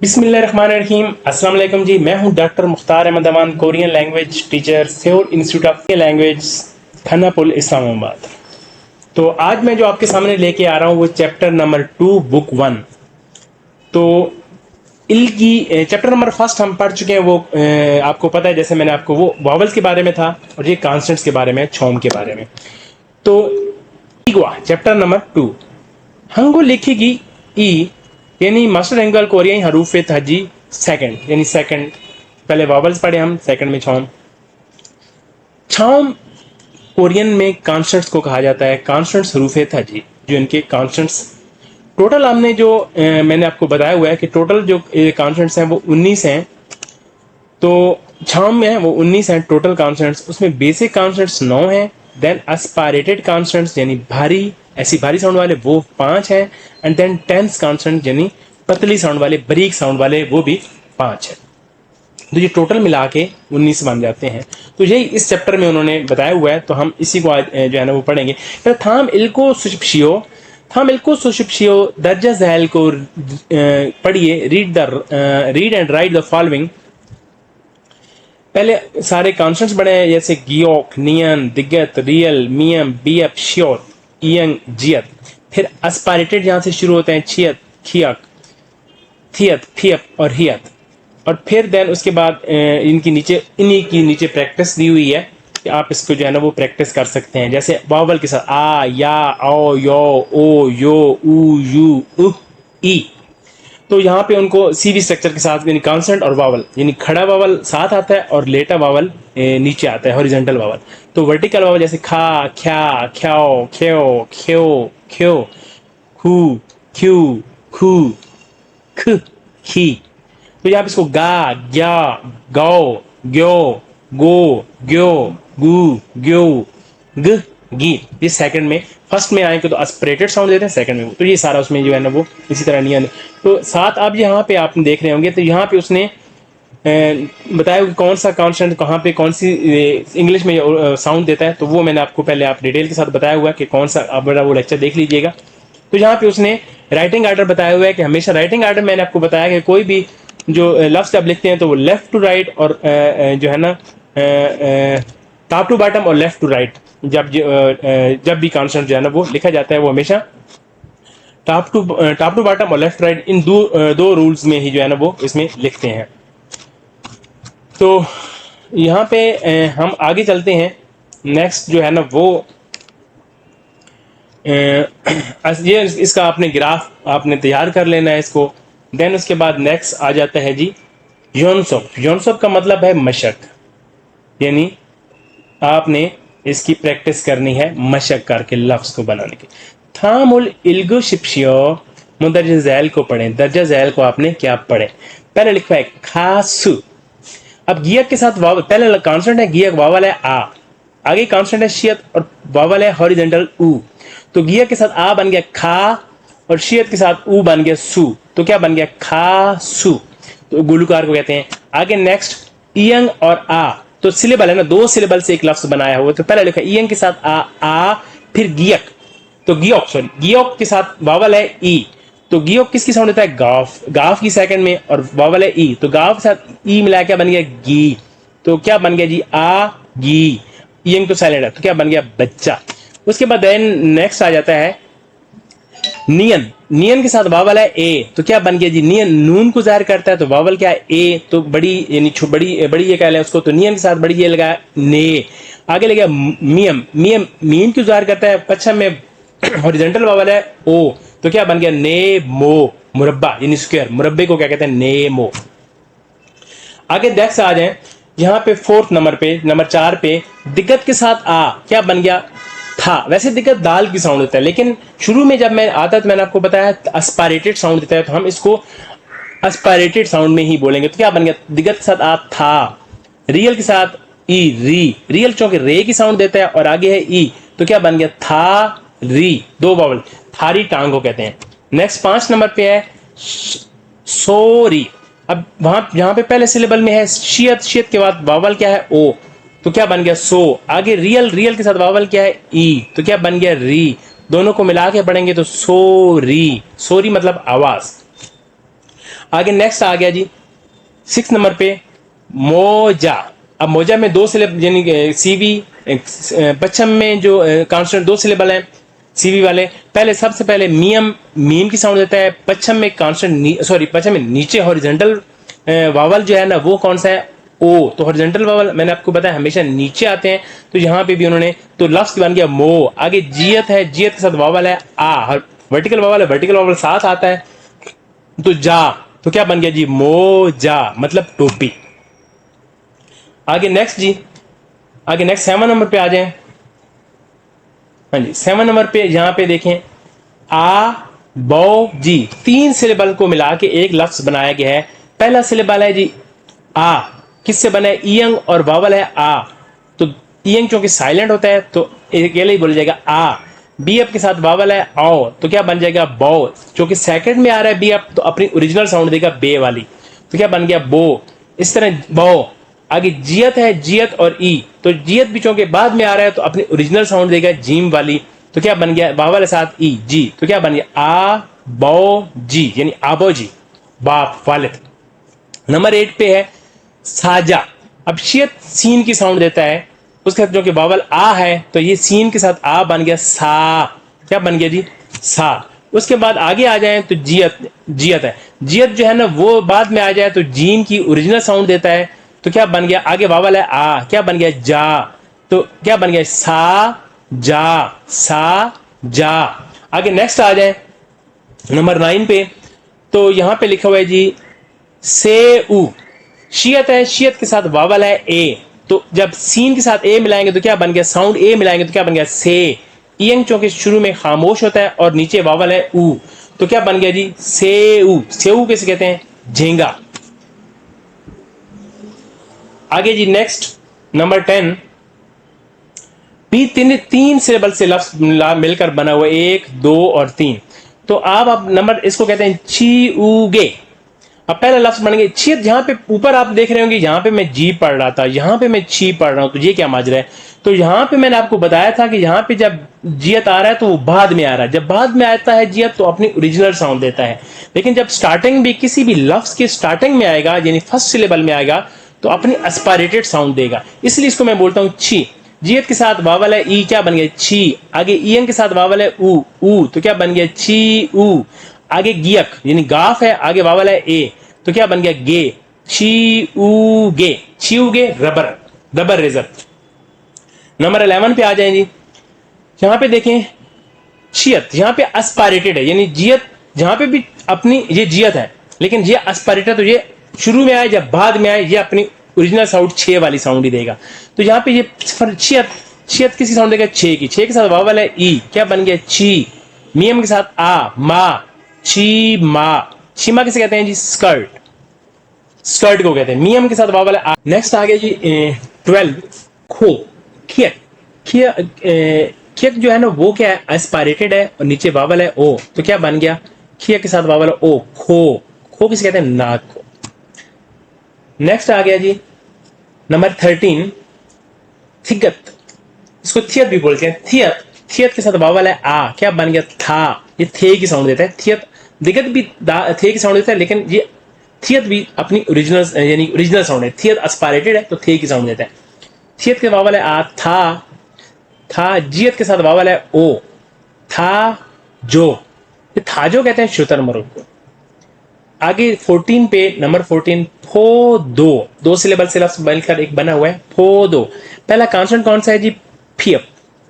बिस्मिल्लाहिर्रहमानिर्रहीम। अस्सलाम वालेकुम जी। मैं हूं doctor Mukhtar Ahmad Aman, Korean language teacher, Seoul institute of language, थानापुल, इस्लामाबाद। तो आज मैं जो आपके सामने लेके आ रहा हूं वो चैप्टर नंबर 2 बुक 1। तो इल की चैप्टर नंबर फर्स्ट हम पढ़ चुके हैं। वो आपको पता है, जैसे मैंने आपको वो वॉवल्स के बारे में था और ये कॉन्स्टेंट्स के बारे में, छौम के बारे में। तो चैप्टर नंबर 2 हंगो लिखेगी ई यानी मास्टर एंगल कोरियाई हरूफ हजी सेकंड यानी सेकंड। पहले वॉवल्स पढ़े हम, सेकंड में छौम। छौम कोरियन में कॉन्स्टेंट्स को कहा जाता है। कॉन्स्टेंट्स हरूफ हजी जो इनके कॉन्स्टेंट्स टोटल हमने जो मैंने आपको बताया हुआ है कि टोटल जो कॉन्स्टेंट्स हैं वो 19 हैं। तो छौम में है वो 19 हैं टोटल कॉन्स्टेंट्स। उसमें बेसिक कॉन्स्टेंट्स 9 हैं। देन एस्पायरेटेड कॉन्स्टेंट्स यानी भारी, ऐसी भारी साउंड वाले, वो 5 हैं। एंड देन टेंस कॉन्स्टेंट यानी पतली साउंड वाले, बारीक साउंड वाले, वो भी 5 हैं। तो ये टोटल मिला के 19 बन जाते हैं। तो यही इस चैप्टर में उन्होंने बताया हुआ है। तो हम इसी को आज जो है ना वो पढ़ेंगे। फिर थाम इल्को सुशिप्शियो, थाम इल्को सुशिप्शियो दर्जा जैल को पढ़िए। Read and right the following. पहले सारे कॉन्स्टेंट्स बने हैं, जैसे गियोक, नियन, दिगत, रियल, मियम, बीएफ, श्योर, इयंग, जियत। फिर एस्पायरेटेड यहां से शुरू होते हैं, छियत, खियक, थियत, फियप और हियत। और फिर देन उसके बाद इन्हीं की नीचे प्रैक्टिस दी हुई है कि आप इसको जो है ना वो प्रैक्टिस कर सकते हैं। जैसे वावल के साथ आ, या, ओ, यो, ओ, यो, ऊ, यू, उह, ई। तो यहाँ पे उनको सीवी स्ट्रक्चर के साथ यानी कॉन्सेंट और वावल, यानी खड़ा वावल साथ आता है और लेटा वावल नीचे आता है, हॉरिजॉन्टल वावल। तो वर्टिकल वावल जैसे खा, ख्या, ख्याओ, ख्यो, ख्यो, ख्यो, खू, ख्यू, खू, ख, खी। तो यहाँ पे इसको गा, ग्या, गौ, ग्यो, गो, ग्यो, गु, ग्यो, ग, गी। ये सेकंड में। फर्स्ट में आएंगे तो एस्पिरेटेड साउंड देते हैं, सेकंड में। तो ये सारा उसमें जो है ना वो इसी तरह नियम। तो साथ आप यहाँ पे आप देख रहे होंगे, तो यहाँ पे उसने बताया कि कौन सा कॉन्स्टेंट कहाँ पे कौन सी इंग्लिश में साउंड देता है। तो वो मैंने आपको पहले आप डिटेल के साथ बताया हुआ है कि कौन सा। आप बड़ा वो लेक्चर देख लीजिएगा। तो यहाँ पे उसने राइटिंग आर्डर बताया हुआ है कि हमेशा राइटिंग आर्डर, मैंने आपको बताया कि कोई भी जो लफ्ज जब लिखते हैं तो वो लेफ्ट टू राइट और जो है ना टॉप टू बॉटम और लेफ्ट टू राइट, जब भी कॉन्स्टेंट जो है ना वो लिखा जाता है वो हमेशा टॉप टू बॉटम और लेफ्ट राइट, इन दो रूल्स में ही जो है ना वो इसमें लिखते हैं। तो यहाँ पे हम आगे चलते हैं। नेक्स्ट जो है ना वो ये इसका आपने ग्राफ आपने तैयार कर लेना है इसको। देन उसके बाद नेक्स्ट आ जाता है जी योनसोप। योनसोप का मतलब है मशक, यानी आपने इसकी प्रैक्टिस करनी है मशक करके लफ्ज को बनाने की। थामुल इल्गो शिप्शियो मुदर्ज झैल को पढ़ें। दर्जा झैल को आपने क्या पढ़े? पहले लिखा है खासु। अब गियक के साथ वावल, पहले कॉन्स्टेंट है गियक, वावल है आ, आगे कॉन्स्टेंट है शियत और वावल है हॉरिजॉन्टल ऊ। तो गियक के साथ आ बन गया खा और शियत के साथ ऊ बन गया सु। तो क्या बन गया? खा सु। तो गुलूकार को कहते हैं। आगे नेक्स्ट इयंग और आ, तो सिलेबल है ना, दो सिलेबल से एक लफ्ज बनाया हुआ। तो पहले लिखा इयंग के साथ आ, फिर गियक, तो गियोक, सॉरी गियोक के साथ वावल है ई। तो गियोक किसकी साउंड होता है? गाफ, गाफ की सेकंड में, और वावल है ई। तो गाफ के साथ ई मिला क्या बन गया? गी। तो क्या बन गया जी? आ गी। इयंग तो साइलेंट है, तो क्या बन गया? बच्चा। उसके बाद नेक्स्ट आ जाता है नियन। नियन के साथ वावल है ए, तो क्या बन गया जी? नियन नून को जाहिर करता है, तो वावल क्या है? ए। तो बड़ी यानी बड़ी ये कह लें उसको। तो नियन के साथ बड़ी ये लगा ने। आगे लगा मियम। मियम मीम क्यों जाहिर करता है? पश्चिम में हॉरिजॉन्टल वावल है ओ, तो क्या बन गया? ने मो। मुरब्बा यानी स्क्वायर, मुरब्बे को क्या कहते हैं? ने मो। आगे नेक्स्ट आ जाए यहाँ पे फोर्थ नंबर पे, नंबर 4 पे दिक्कत के साथ आ, क्या बन गया? था। वैसे दिक्कत दाल की साउंड होता है, लेकिन शुरू में जब मैं आता तो मैंने आपको बताया एस्पायरेटेड साउंड देता है, तो हम इसको एस्पायरेटेड साउंड में ही बोलेंगे। तो क्या बन गया? दिक्कत के साथ आ था। रियल के साथ ई री, रियल चूंकि रे की साउंड देता है और आगे है ई, तो क्या बन गया? था री, दो वावल, थारी टांग को कहते हैं। नेक्स्ट 5 नंबर पे है सोरी। अब वहां यहां पे पहले सिलेबल में है शियत, शियत के बाद वावल क्या है? ओ, तो क्या बन गया? सो। आगे रियल, रियल के साथ वावल क्या है? ई, तो क्या बन गया? री। दोनों को मिला के पढ़ेंगे तो सोरी। सोरी मतलब आवाज। आगे नेक्स्ट आ गया जी 6 नंबर पे मोजा। अब मोजा में 2 सिलेबल यानी सीवी, पश्चिम में जो कॉन्सोनेंट 2 सिलेबल है सीवी वाले। पहले सबसे पहले मियम मीम की साउंड देता है। पश्चिम में कॉन्सोनेंट पश्चिम में नीचे हॉरिजॉन्टल वावल जो है ना वो कौन सा है? ओ। तो हॉरिजॉन्टल वावल मैंने आपको बताया हमेशा नीचे आते हैं, तो यहाँ पे भी उन्होंने तो लफ्ज बन गया मो। आगे जियत है, जियत के साथ वावल है आ, वर्टिकल वावल है, वर्टिकल वावल साथ आता है तो जा। तो क्या बन गया जी? मोजा मतलब टोपी। आगे नेक्स्ट जी, आगे नेक्स्ट 7 नंबर पे आ जाएं। हाँ जी 7 नंबर पे यहाँ पे देखें आ बो जी, 3 सिलेबल को मिला के एक लफ्ज बनाया गया है। पहला सिलेबल है जी आ, किससे बना है? ईयंग और वावल है आ, तो ईयंग चूंकि साइलेंट होता है तो अकेले ही बोला जाएगा आ। बी अप के साथ वावल है आओ, तो क्या बन जाएगा? बो। चूंकि सेकंड में आ रहा है बी अप तो अपनी ओरिजिनल साउंड देगा बे वाली, तो क्या बन गया? बो। इस तरह बो। आगे जियत है, जियत और ई, तो जियत भी चूंकि बाद में आ रहा है तो अपनी ओरिजिनल साउंड देगा जीम वाली, तो क्या बन गया? वावल के साथ ई जी, तो क्या बन गया? आ बो जी यानी आबो जी, बाप वालिद। नंबर 8 पे है साजा। अब शियत सीन की साउंड देता है, उसके साथ जो कि वावल आ है तो ये सीन के साथ आ बन गया सा। क्या बन गया जी? सा। उसके बाद आगे आ जाए तो जियत, जियत है, जियत जो है ना वो बाद में आ जाए तो जीम की ओरिजिनल साउंड देता है, तो क्या बन गया? आगे वावल है आ, क्या बन गया? जा। तो क्या बन गया? सा जा, सा जा। आगे नेक्स्ट आ जाए नंबर 9 पे, तो यहां पे लिखा हुआ है जी से उ। शियत है, शियत के साथ वावल है ए, तो जब सीन के साथ ए मिलाएंगे तो क्या बन गया? साउंड ए मिलाएंगे तो क्या बन गया? से। ईयंग चूंकि शुरू में खामोश होता है और नीचे वावल है ऊ, तो क्या बन गया जी? से ऊ। से ऊ किसे कहते हैं? झींगा। आगे जी नेक्स्ट नंबर 10 भी तीन सिलेबल से लफ्ज मिलकर बना हुआ 1, 2 और 3। तो आप नंबर इसको कहते हैं ची उगे। अब पहला लफ्ज बन गया छियत। जहां पे ऊपर आप देख रहे होंगे यहाँ पे मैं जी पढ़ रहा था, यहाँ पे मैं छी पढ़ रहा हूं, तो ये क्या माजरा है? तो यहाँ पे मैंने आपको बताया था कि यहाँ पे जब जियत आ रहा है तो वो बाद में आ रहा है। जब बाद में आता है जियत तो अपनी ओरिजिनल साउंड देता है, लेकिन जब स्टार्टिंग भी किसी भी लफ्ज के स्टार्टिंग में आएगा यानी फर्स्ट सिलेबल में आएगा तो अपनी एस्पायरेटेड साउंड देगा, इसलिए इसको मैं बोलता हूँ छी। जियत के साथ वावल है ई, क्या बन गया? छी। आगे ईयन के साथ वावल है ऊ, तो क्या बन गया? छी ऊ। आगे गियक यानी गाफ है, आगे वावल है ए, तो क्या बन गया? गे, ची ऊ गे, छी ऊ गे रबर, रबर रेजर। नंबर 11 पे आ जाए जी, यहां पे देखें छियत, यहां पे एस्पायरेटेड है यानी जियत जहां पे भी अपनी ये जियत है लेकिन ये एस्पायरेटेड, तो ये शुरू में आए जब बाद में आए ये अपनी ओरिजिनल साउंड छे वाली साउंड ही देगा। तो यहाँ पे ये छियत, छियत किसी साउंड देगा? छे की। छे के साथ वावल है ई, क्या बन गया? छी। मियम के साथ आ, मा, छी मा। छीमा किसे कहते हैं जी? स्कर्ट, स्कर्ट को कहते हैं। मियम के साथ वावल है आ। नेक्स्ट आ गया जी 12 खो, खियक। खियक जो है ना वो क्या है? एस्पायरेटेड है और नीचे वावल है ओ, तो क्या बन गया? खियक के साथ वावल है ओ, खो। खो किसे कहते हैं? नाक को। नेक्स्ट आ गया जी नंबर 13 थिगत, इसको थियत भी बोलते हैं। थियत, थियत के साथ वावल है आ, क्या बन गया? था। ये थे की साउंड देता है। थियत दिगत भी थे की साउंड देता है, लेकिन ये थियत भी अपनी ओरिजिनल यानी ओरिजिनल साउंड है। थियत एस्पायरेटेड है तो थे की साउंड देता है। थियत के वावल है आ, था। जियत के साथ वावल है ओ, था जो। ये था जो कहते हैं शुतुरमुर्ग को। आगे 14 पे नंबर 14 फो दो, 2 सिलेबल से लफ्ज मिलकर एक बना हुआ है फो दो। पहला कॉन्सोनेंट कौन सा है जी? फियप।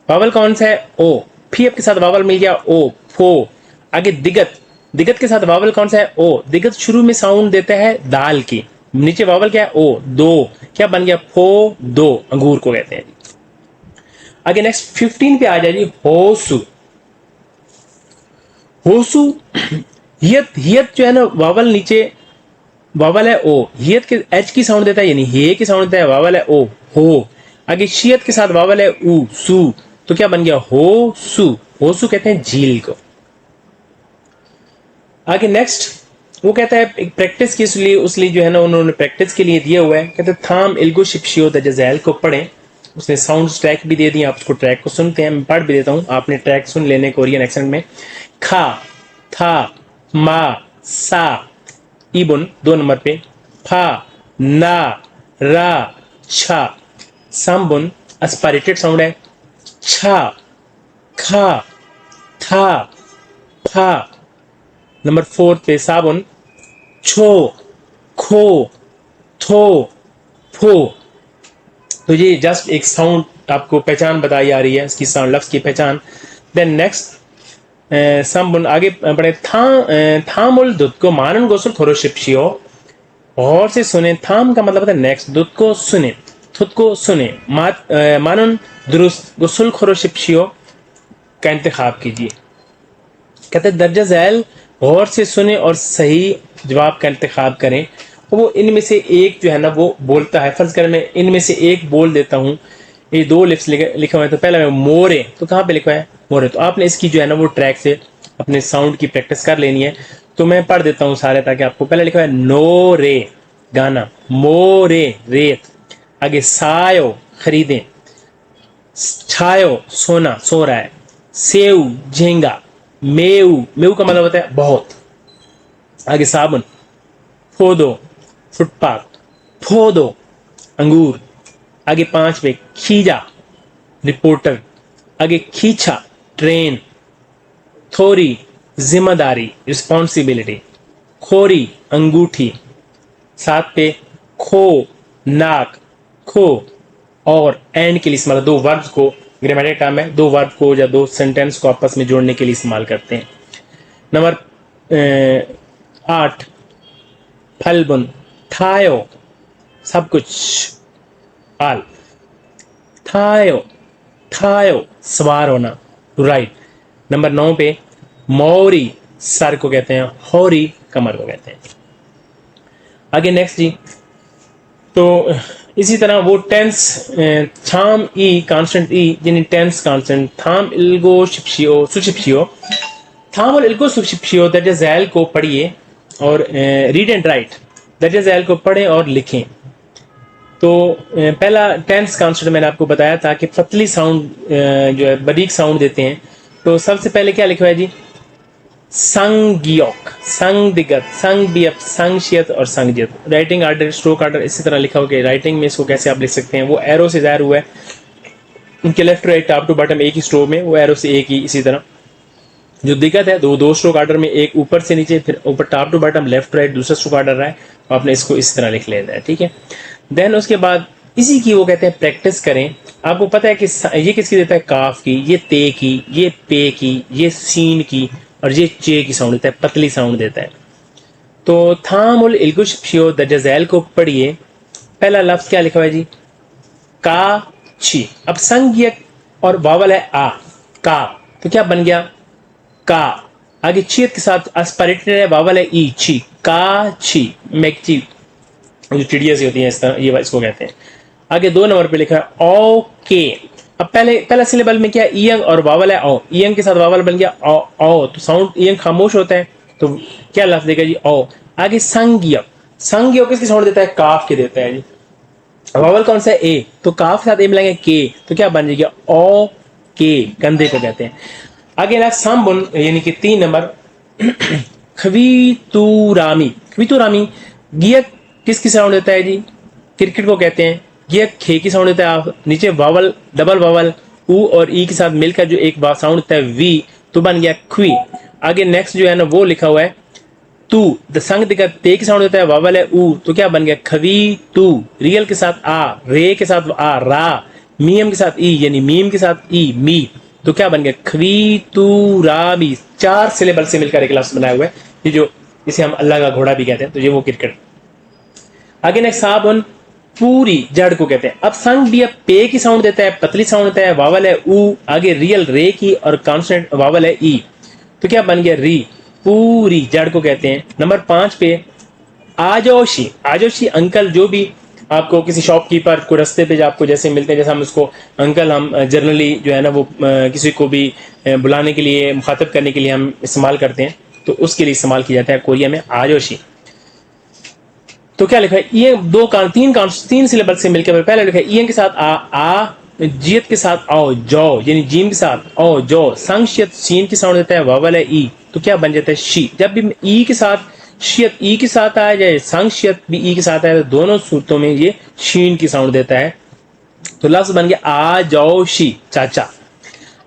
वावल कौन सा है? ओ। फियप के साथ वावल मिल गया ओ, फो। आगे दिगत, दिगत के साथ वावल कौन सा है? ओ। दिगत शुरू में साउंड देता है दाल की, नीचे वावल क्या है? ओ, दो, क्या बन गया? फो दो, अंगूर को कहते हैं। आगे नेक्स्ट 15 पे आ जाए जी होसु। होसु हियत, हियत जो है ना वावल नीचे वावल है ओ, हियत के एच की साउंड देता है यानी हे की साउंड देता है, वावल है ओ, हो। आगे शियत के साथ वावल है ऊ, सु, तो क्या बन गया? हो सु। होसु कहते हैं झील को। आगे नेक्स्ट वो कहता है एक प्रैक्टिस की उसलिए जो है ना उन्होंने प्रैक्टिस के लिए दिया हुआ है, कहते थाम इल्गो शिप्शियो द जज़ैल को पढ़ें। उसने साउंड ट्रैक भी दे दी, आप उसको ट्रैक को सुनते हैं, मैं पढ़ भी देता हूं, आपने ट्रैक सुन लेने कोरियन एक्सेंट में। खा, था, मा, सा, ईबुन 2 नंबर पे, फा, ना, रा, छा। सामबुन एस्पायरेटेड साउंड है, छा, खा, था, फा। नंबर 4 पे साबुन, छो, खो, थो, फो। तो ये जस्ट एक साउंड आपको पहचान बताई जा रही है, इसकी साउंड लफ्ज की पहचान। देन नेक्स्ट संबुन आगे बढ़े, थामुल दुध को मानन गोसुल खोरोशिप्शियो। और से सुने, थाम का मतलब होता है नेक्स्ट, दुध को सुने, खुद को सुने, मानन दुरुस्त गोसुल खोरोशिप्शियो का इंतखाब कीजिए। कहते हैं दर्जा झैल गौर से सुने और सही जवाब का इंतखाब करें। वो इनमें से एक जो है ना वो बोलता है, फर्ज कर मैं इनमें से एक बोल देता हूँ, ये 2 लिप्स लिखा हुआ है, तो पहला मैं मोरे, तो कहाँ पे लिखा है मोरे, तो आपने इसकी जो है ना वो ट्रैक से अपने साउंड की प्रैक्टिस कर लेनी है। तो मैं पढ़ देता हूँ सारे ताकि आपको, पहले लिखा है नो रे गाना, मोरे रेत, आगे सायो खरीदें, छायो सोना सो रहा है, सेव झींगा, मेव मेव का मतलब होता है बहुत, आगे साबुन, फोदो फुटपाथ, फोदो अंगूर, आगे 5 पे खीजा रिपोर्टर, आगे खींचा ट्रेन, थोरी जिम्मेदारी रिस्पॉन्सिबिलिटी, खोरी अंगूठी, 7 पे खो नाक, खो। और एंड के लिए इस्तेमाल 2 वर्ब्स को, ग्रामेटिकल टर्म है, 2 वर्ब को या 2 सेंटेंस को आपस में जोड़ने के लिए इस्तेमाल करते हैं। नंबर 8 फलबुन, थायो सब कुछ, आल, थायो थायो सवार होना, राइट। नंबर 9 पे मौरी सर को कहते हैं, होरी कमर को कहते हैं। आगे नेक्स्ट जी, तो इसी तरह वो टेंस, थाम ई कांस्टेंट ई यानी टेंस कांस्टेंट, थाम इल्गो शिप्शियो सुशिप्शियो, थाम और इल्गो सुशिप्शियो दर्जा झैल को पढ़िए और रीड एंड राइट, दर्जा झैल को पढ़ें और लिखें। तो पहला टेंस कांस्टेंट मैंने आपको बताया था कि पतली साउंड जो है बारीक साउंड देते हैं। तो सबसे पहले क्या लिखा है जी, संगयोक, संग दिगत, संग बियप, संगशियत और संगजियत। राइटिंग आर्डर, स्ट्रोक आर्डर इसी तरह लिखा हो कि राइटिंग में इसको कैसे आप लिख सकते हैं, वो एरो से जाहिर हुआ है, उनके left right top to bottom एक ही स्ट्रोक में, वो एरो से एक ही। इसी तरह जो दिक्कत है, दो स्ट्रोक आर्डर में, एक ऊपर से नीचे, फिर ऊपर top to bottom left right दूसरा स्ट्रोक आर्डर रहा है, आपने इसको इस तरह लिख लेना है, ठीक है। देन उसके बाद इसी की वो कहते हैं प्रैक्टिस करें। आपको पता है कि ये किसकी देता है, काफ की, ये ते की, ये पे की, ये सीन की और ये चे की साउंड देता है, पतली साउंड देता है। तो थामुल इल्गुश शियो दर्जा झैल को पढ़िए। पहला लफ्ज क्या लिखा हुआ है जी, का छी। अब संज्ञक और वावल है आ, का, तो क्या बन गया का। आगे चीत के साथ एस्पिरेटेड है, वावल है ई, छी, का छी, मैक्ची जो चिड़िया सी होती है इस तरह, ये इसको कहते हैं। आगे 2 नंबर पे लिखा है ओके। अब पहला सिलेबल में क्या, ईयंग और वावल है ओ, ईयंग के साथ वावल बन गया ओ, ओ, तो साउंड ईयंग खामोश होता है, तो क्या लफ्ज देगा जी, ओ। आगे संज्ञक, संज्ञक किसकी साउंड देता है, काफ के देता है जी। वावल कौन सा है, ए, तो काफ के साथ ए मिलाएंगे के, तो क्या बन जाएगा ओ के, गंदे को कहते हैं। आगे ना सामबुन यानी कि 3 नंबर खवीतुरामी, खवीतुरामी गियक किसकी साउंड देता है जी, क्रिकेट को कहते हैं। ये खे की साउंड देता है, आप नीचे वावल डबल वावल ऊ और ई के साथ मिलकर जो एक साउंड देता है वी, तो बन गया ख्वी। आगे नेक्स्ट जो है ना वो लिखा हुआ है तू, द संग दिखा ते की साउंड देता है, वावल है ऊ, तो क्या बन गया खवी तू। रियल के साथ आ, रे के साथ आ रा, मीम के साथ ई यानी मीम के साथ ई मी, तो क्या बन गया खवी तू रामी। 4 सिलेबल से मिलकर एक लफ्ज बनाया हुआ है, ये जो इसे हम अल्लाह का घोड़ा भी कहते हैं, तो ये वो क्रिकेट। आगे नेक्स्ट साबुन पूरी जड़ को कहते हैं। अब संग भी पे की साउंड देता है, पतली साउंड देता है, वावल है ऊ, आगे रियल रे की और कॉन्स्टेंट वावल है ई, तो क्या बन गया री, पूरी जड़ को कहते हैं। नंबर 5 पे आजोशी, आजोशी अंकल, जो भी आपको किसी शॉपकीपर को रास्ते पे आपको जैसे मिलते हैं, जैसे हम उसको अंकल, हम जनरली जो है ना वो किसी को भी बुलाने के लिए, मुखातब करने के लिए हम इस्तेमाल करते हैं, तो उसके लिए इस्तेमाल किया जाता है कोरिया में आजोशी। तो क्या लिखा है, ये 3 सिलेबल से मिलकर पहले लिखा है ईएन के साथ आ, जियत के साथ आओ, जौ यानी जीम के साथ आओ, जौ। संक्षिप्त सीन की साउंड देता है, वावल है ई, तो क्या बन जाता है शी। जब भी ई के साथ शियत ई के साथ आया जाए, संशियत भी ई के साथ आया, तो दोनों सूरतों में ये शीन की साउंड देता है। तो लफ्ज बन गया आ जाओ शी, चाचा।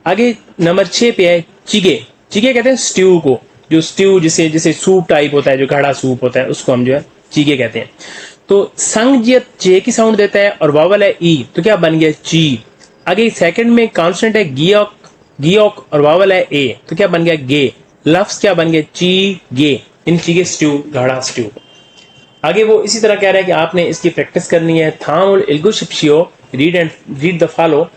आगे नंबर 6 पे है चिगे। चिगे कहते हैं स्ट्यू को, जो स्ट्यू जिसे जिसे सूप टाइप होता है, जो गाढ़ा सूप होता है, उसको हम जो है चिगे कहते हैं। तो संजियत जे की साउंड देता है और वावल है ई, तो क्या बन गया ची। आगे सेकंड में कॉन्स्टेंट है गियोक, गियोक और वावल है ए, तो क्या बन गया गे। लफ्ज क्या बन गया ची गे, इन चिगे स्ट्यू, गाढ़ा स्ट्यू। आगे वो इसी तरह कह रहा है कि आपने इसकी प्रैक्टिस करनी है। थामुल इल्गुशिप्शियो, रीड द फॉलो।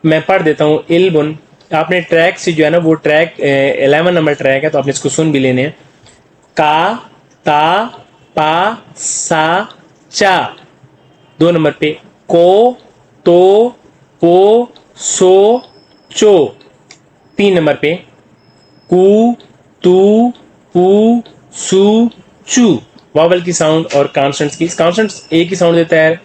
मैं पढ़ देता हूँ। इल्बुन, आपने ट्रैक से जो है ना, वो ट्रैक 11 नंबर ट्रैक है, तो आपने इसको सुन भी लेने हैं। का, ता, पा, सा, चा। 2 नंबर पे को, तो, पो, सो, चो। 3 नंबर पे कू, तू, पू, सू, चू। वावल की साउंड और कॉन्सोनेंट्स की, कॉन्सोनेंट्स एक ही साउंड देता है,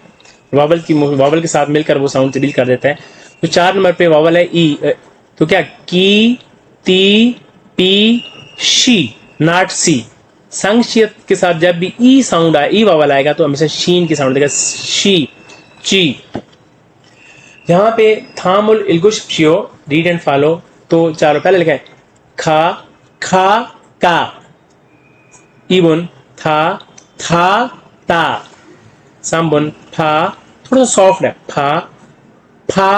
वावल के साथ मिलकर वो साउंड डील कर देता है। तो 4 नंबर पे वावल है ई, तो क्या की, ती, पी, शी, नॉट सी। संक्षिप्त के साथ जब भी ई साउंड आए, ई वावल आएगा, तो हमेशा शीन की साउंड देगा, शी, ची। यहाँ पे थामुल इल्गुशिप्शियो, रीड एंड फॉलो। तो चारों पहले लिखा है खा, खा, का। इबुन, था, ता। संबुन, फा, थोड़ा सा सॉफ्ट है, फा,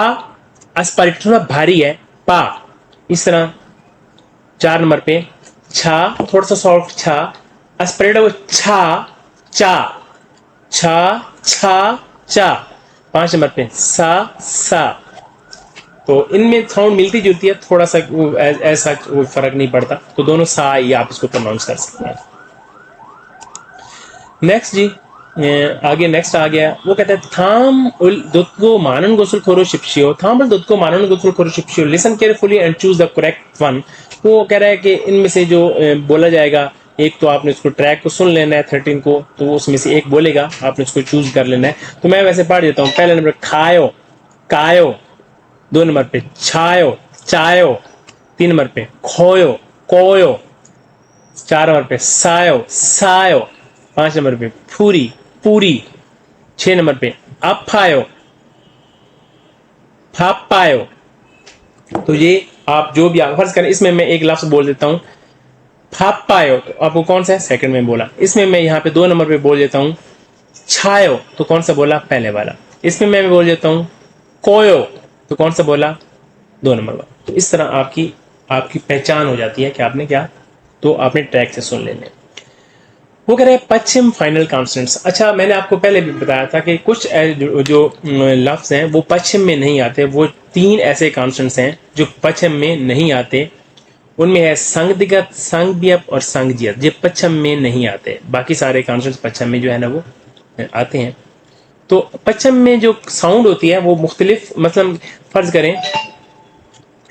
अस्परिट थोड़ा भारी है, पा। इस तरह 4 नंबर पे छा, थोड़ा सा सॉफ्ट, छा। अस्परिट है वो छा, चा, छा, चा। 5 नंबर पे सा। तो इनमें साउंड मिलती जुलती है, थोड़ा सा ऐसा वो फर्क नहीं पड़ता, तो दोनों सा ही आप इसको प्रोनाउंस कर सकते हैं। नेक्स्ट जी, आगे नेक्स्ट आ गया, वो कहता है थाम उल दुत्को मानन गुसल खोरो शिप्शियो। थाम उल दुत्को मानन गुसल खोरो शिप्शियो, listen carefully and choose the correct one. वो कह रहा है कि इनमें से जो बोला जाएगा, एक तो आपने उसको ट्रैक को सुन लेना है 13 को, तो उसमें से एक बोलेगा, आपने उसको चूज कर लेना है। तो मैं वैसे पढ़ देता हूँ। पहले नंबर खायो, कायो। 2 नंबर पे छायो, चायो। 3 नंबर पे खोयो, कोयो। 4 नंबर पे सायो, सायो। 5 नंबर पे पूरी, पूरी। 6 नंबर पे अफायो, फापायो। तो ये आप जो भी आप फर्ज करें, इसमें मैं एक लफ्ज बोल देता हूं फापायो, तो आपको कौन सा है, सेकंड में बोला। इसमें मैं यहाँ पे 2 नंबर पे बोल देता हूं छायो, तो कौन सा बोला, पहले वाला। इसमें मैं बोल देता हूं कोयो, तो कौन सा बोला, 2 नंबर वाला। तो इस तरह आपकी आपकी पहचान हो जाती है कि आपने क्या, तो आपने ट्रैक से सुन लेने। वो कह रहे हैं पश्चिम फाइनल कॉन्सोनेंट्स। अच्छा, मैंने आपको पहले भी बताया था कि कुछ जो लफ्ज हैं वो पश्चिम में नहीं आते। वो 3 ऐसे कॉन्सोनेंट्स हैं जो पश्चिम में नहीं आते। उनमें है संगदिगत, संगबियप और संगजियत। ये पश्चिम में नहीं आते, बाकी सारे कॉन्सोनेंट्स पश्चिम में जो है ना वो आते हैं। तो पश्चिम में जो साउंड होती है वो मुख्तलिफ, मतलब फर्ज करें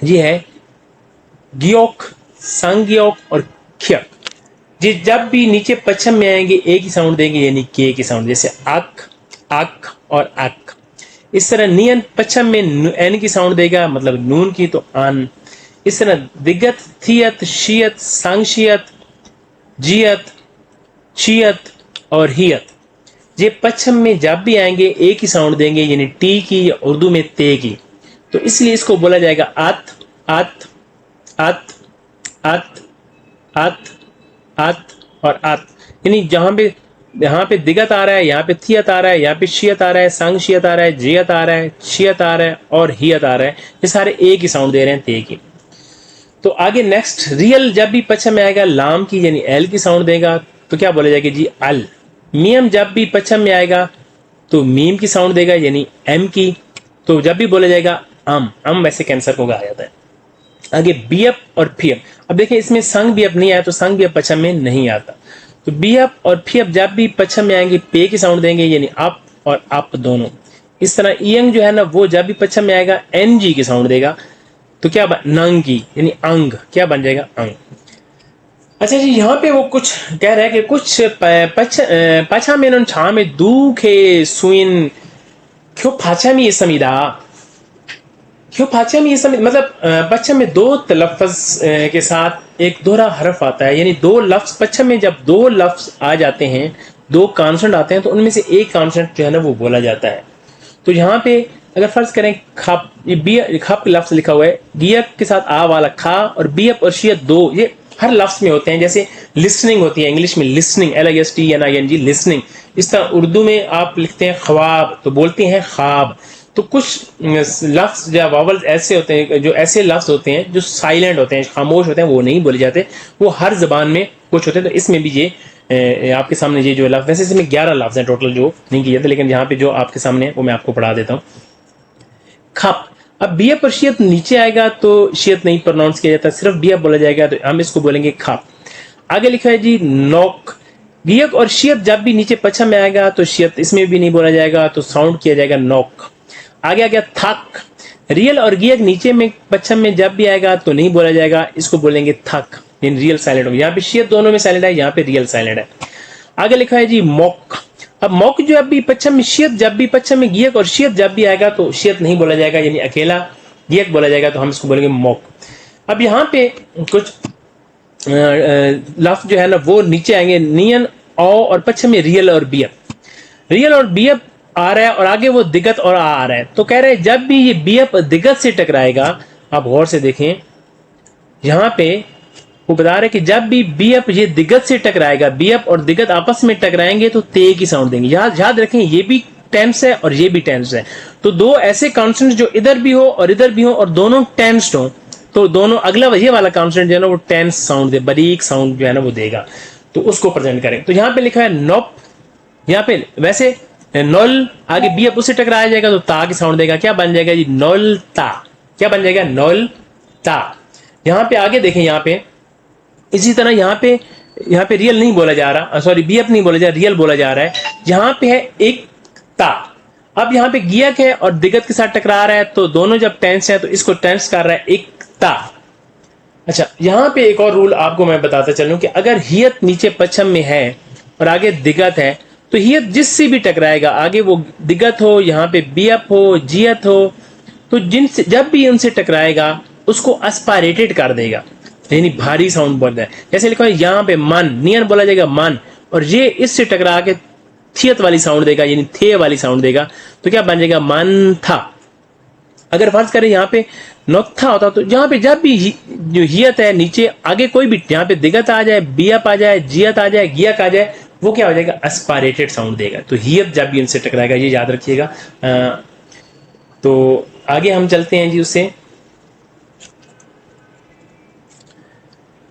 ये है गियोक, संगयोक और खियक। जी जब भी नीचे पश्चिम में आएंगे एक ही साउंड देंगे, यानी के की साउंड, जैसे अक, अक और अक। इस तरह नियन पश्चिम में एन की साउंड देगा, मतलब नून की, तो अन। इस तरह दिगत, थियत, शियत, संशियत, जियत, चियत और हियत, ये पश्चिम में जब भी आएंगे एक ही साउंड देंगे, यानी टी की या उर्दू में ते की। तो इसलिए इसको बोला जाएगा अत, अत, अत, अत, अत, अत और अत। यानी यहाँ पे दिगत आ रहा है, यहाँ पे थियत आ रहा है, यहाँ पे शियत आ रहा है, संशियत आ रहा है, जियत आ रहा है, शियत आ रहा है और हियत आ रहा है। ये सारे एक ही साउंड दे रहे हैं, ते की। तो आगे नेक्स्ट, रियल जब भी पश्चिम में आएगा लाम की यानी एल की साउंड देगा, तो क्या बोला जाएगा जी, अल। मीम जब भी पश्चिम में आएगा तो मीम की साउंड देगा, यानी एम की। तो जब भी बोला जाएगा अम वैसे कैंसर को कहा जाता है। आगे बीएफ और फीएफ। अब देखिए इसमें संग बीएफ नहीं आया, तो संग बीएफ पश्चिम में नहीं आता। तो बीएफ और फीएफ जब भी पश्चिम में आएंगे पे की साउंड देंगे, यानी अप और अप दोनों। इस तरह ईयंग जो है ना, वो जब भी पश्चिम में आएगा एनजी की साउंड देगा, तो क्या नंग की यानी अंग, क्या बन जाएगा, अंग। अच्छा जी, यहाँ पे वो कुछ कह रहा है कि कुछ पछा में छा में दुखे सुइन क्यों पाछा में ये समीदा। क्यों पाचा में ये समय मतलब पच्छम में दो तलफ़्फ़ुज़ के साथ एक दोहरा हरफ आता है, यानी दो लफ्ज़ पच्छम में जब दो लफ्ज़ आ जाते हैं, दो कॉन्सोनेंट आते हैं, तो उनमें से एक कॉन्सोनेंट जो है ना वो बोला जाता है। तो यहाँ पे अगर फर्ज करें खप, ये बी खप लफ्ज़ लिखा हुआ है, गियप के साथ आ वाला खा, और बीएप और शियत दो ये हर लफ्ज़ में होते हैं। जैसे लिसनिंग होती है इंग्लिश में, लिसनिंग LISTNING लिसनिंग। इस तरह उर्दू में आप लिखते हैं ख्वाब तो बोलते हैं ख्वाब। तो कुछ लफ्ज़ या वावल्स ऐसे होते हैं, जो ऐसे लफ्ज़ होते हैं जो साइलेंट होते हैं, खामोश होते हैं, वो नहीं बोले जाते, वो हर ज़बान में कुछ होते हैं। तो इसमें भी ये आपके सामने ये जो लफ्ज़, वैसे इसमें 11 लफ्ज़ हैं टोटल जो नहीं किए थे, लेकिन यहाँ पे जो आपके सामने है वो मैं आपको पढ़ा देता हूँ। खप, अब बिया पर शियत नीचे आएगा तो शियत नहीं प्रोनाउंस किया जाता, सिर्फ बिया बोला जाएगा, तो हम इसको बोलेंगे खप। आगे लिखा है जी नोक, गियक और शियत जब भी नीचे पच्छम में आएगा तो शियत इसमें भी नहीं बोला जाएगा, तो साउंड किया जाएगा नोक। आगे आ गया थक, रियल और गियक नीचे में पच्छम में जब भी आएगा तो नहीं बोला जाएगा, इसको बोलेंगे थक, इन रियल साइलेंट होगा। यहाँ पे शियत दोनों में साइलेंट है, यहाँ पे रियल साइलेंट है। आगे लिखा है जी मॉक, अब मॉक जो अभी पच्छम में शियत, जब भी पच्छम में गियक और शियत जब भी आएगा तो शियत नहीं बोला जाएगा, यानी अकेला गियक बोला जाएगा, तो हम इसको बोलेंगे मॉक। अब यहाँ पे कुछ लफ्ज जो है ना वो नीचे आएंगे, नियन औ और पच्छम में रियल और बियप, रियल और बियप आ रहा है और आगे वो दिगत और आ रहा है। तो कह रहे हैं जब भी ये बियप दिगत से टकराएगा, आप गौर से देखें यहाँ पे वो बता रहे कि जब भी बियप ये दिगत से टकराएगा, बियप और दिगत आपस में टकराएंगे तो ते की साउंड देंगे। याद रखें ये भी टेंस है और ये भी टेंस है, तो दो ऐसे कॉन्सोनेंट जो इधर भी हो और इधर भी हो और दोनों टेंस्ड हो, तो दोनों अगला ये वाला कॉन्सोनेंट जो है ना वो टेंस साउंड दे, बारीक साउंड जो है ना वो देगा, तो उसको प्रेजेंट करें। तो यहाँ पे लिखा है नॉप, यहाँ पे वैसे नॉल, आगे बियप उससे टकराया जाएगा तो ता की साउंड देगा, क्या बन जाएगा जी नॉल ता, क्या बन जाएगा नॉल ता। यहाँ पे आगे देखें, यहाँ पे इसी तरह यहाँ पे रियल नहीं बोला जा रहा, सॉरी बीएफ नहीं बोला जा रहा, रियल बोला जा रहा है। यहाँ पे है एक ता, अब यहाँ पे गियक है और दिगत के साथ टकरा रहा है, तो दोनों जब टेंस है तो इसको टेंस कर रहा है एक ता। अच्छा, यहाँ पे एक और रूल आपको मैं बताता चलूं कि अगर हियत नीचे पच्छम में है और आगे दिगत है, तो हियत जिससे भी टकराएगा, आगे वो दिगत हो, यहाँ पे बीएफ हो, जियत हो, तो जिनसे जब भी उनसे टकराएगा उसको एस्पायरेटेड कर देगा, यानी भारी साउंड बोलता है। जैसे लिखा है यहाँ पे मन, नियन बोला जाएगा मन, और ये इससे टकरा के थियत वाली साउंड देगा, यानी थे वाली साउंड देगा, तो क्या बन जाएगा मन था। अगर फर्ज करें यहाँ पे नोक्था होता तो यहाँ पे जब भी जो हियत है नीचे, आगे कोई भी यहाँ पे दिगत आ जाए, बियप आ जाए, जियत आ जाए, गियक आ जाए, वो क्या हो जाएगा एस्पायरेटेड साउंड देगा। तो हियत जब भी इनसे टकराएगा, ये याद रखिएगा। तो आगे हम चलते हैं जी उससे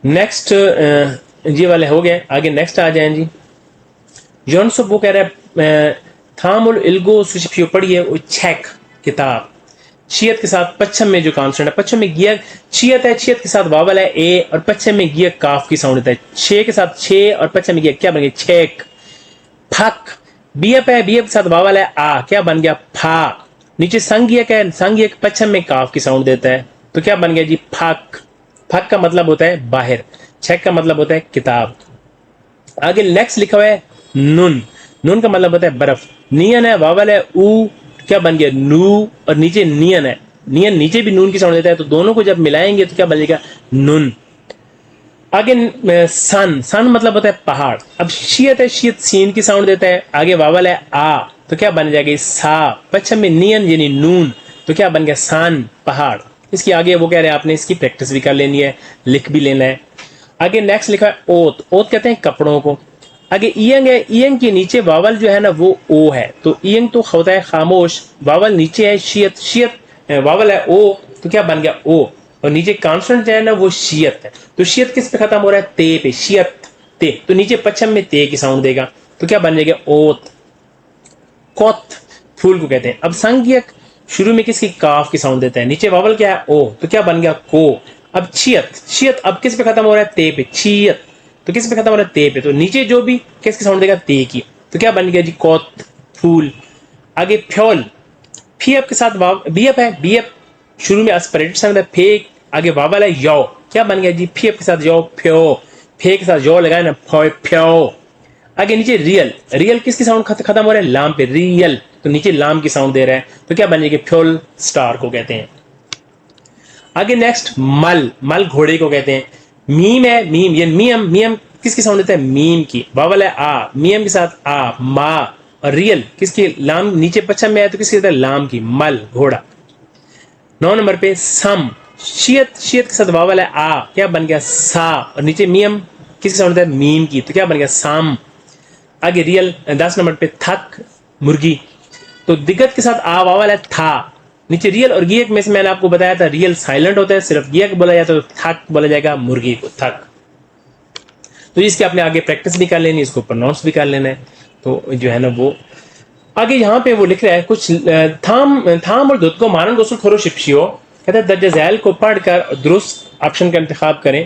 नेक्स्ट, ये वाले हो गए, आगे नेक्स्ट आ जाएं जी। जॉनसो वो कह रहा है थामुल इल्गो सुशिपियो पढ़िए, वो चेक किताब, शियत के साथ पच्छम में जो कॉन्सोनेंट है, पच्छम में गियक शियत है, शियत के साथ वावल है ए, और पच्छम में गियक काफ की साउंड होता है, छे के साथ छे और पच्छम में गियक, क्या बन गया छेक। फक, बीएप है, बीएप के साथ वावल है आ, क्या बन गया फा। नीचे संगियक है, संगियक पच्छम में काफ की साउंड देता है, तो क्या बन गया जी फक। फक का मतलब होता है बाहर, छेक का मतलब होता है किताब। आगे नेक्स्ट लिखा हुआ है नून, नून का मतलब होता है बर्फ। नियन है, वावल है ऊ, क्या बन गया नू, और नीचे नियन है, नियन नीचे भी नून की साउंड देता है, तो दोनों को जब मिलाएंगे तो क्या बनेगा नून। आगे सन, सन मतलब होता है पहाड़। अब शियत है, शियत सीन की साउंड देता है, आगे वावल है आ, तो क्या बन जाएगी सा। पश्चिम में नियन यानी नून, तो क्या बन गया सान पहाड़। इसकी आगे वो कह रहे हैं आपने इसकी प्रैक्टिस भी कर लेनी है, लिख भी लेना है। आगे नेक्स्ट लिखा है ओत, ओत कहते हैं कपड़ों को। आगे ईयंग है, ईयंग के नीचे वावल जो है ना वो ओ है, तो ईयंग तो होता है खामोश, वावल नीचे है शियत, शियत वावल है ओ, तो क्या बन गया ओ, और नीचे कॉन्सोनेंट जो है ना वो शियत है, तो शियत किस पे खत्म हो रहा है ते पे, शियत ते, तो नीचे पश्चिम में ते की साउंड देगा, तो क्या बन जाएगा ओत। कोत, फूल को कहते हैं। अब संज्ञक शुरू में किसकी काफ की साउंड देता है, नीचे वावल क्या है ओ, तो क्या बन गया को। अब छियत, छियत अब किस पे खत्म हो रहा है ते पे, छियत, तो किस पे खत्म हो रहा है ते पे, तो नीचे जो भी किसकी साउंड देगा ते की, तो क्या बन गया जी कोत फूल। आगे फ्योल, फीएफ के साथ बीएफ है, बीएफ शुरू में एस्पिरेटेड साउंड है, फे आगे वावल है यो, क्या बन गया जी फीएफ के साथ यो फ्यो, फे के साथ यो लगाए ना फ्यो। आगे नीचे रियल, रियल किसकी साउंड खत्म हो रहा है लाम पे, रियल, तो नीचे लाम की साउंड दे रहा है, तो क्या बन जाएगी फ्योल स्टार को कहते हैं। आगे नेक्स्ट मल, मल घोड़े को कहते हैं। मीम है, मीम ये मियम, मियम किसकी साउंड देता है? मीम की। वावल है आ, मियम के साथ आ, मा। और रियल किसकी? लाम नीचे पश्चिम में आया तो किसकी देता है? लाम की, मल घोड़ा। 9 नंबर पे सम, शियत, शियत के साथ वावल है आ, क्या बन गया? सा। और नीचे मियम किसकी साउंड देता है? मीम की, तो क्या बन गया? साम। आगे रियल 10 नंबर पे थक, मुर्गी। तो दिक्कत के साथ आ वावल है था। नीचे रियल और गियक में से मैंने आपको बताया था रियल साइलेंट होता है, सिर्फ गियक बोला जाता है तो थक बोला जाएगा मुर्गी को, थक। तो इसके आपने आगे प्रैक्टिस भी कर लेनी, इसको प्रोनाउंस भी कर लेना है। तो जो है ना वो आगे यहाँ पे वो लिख रहा है कुछ थाम, थाम और दुध को मारन गोसल खोरो शिपशियो, कहता है दर्ज झैल को पढ़कर दुरुस्त ऑप्शन का इंतखाब करें।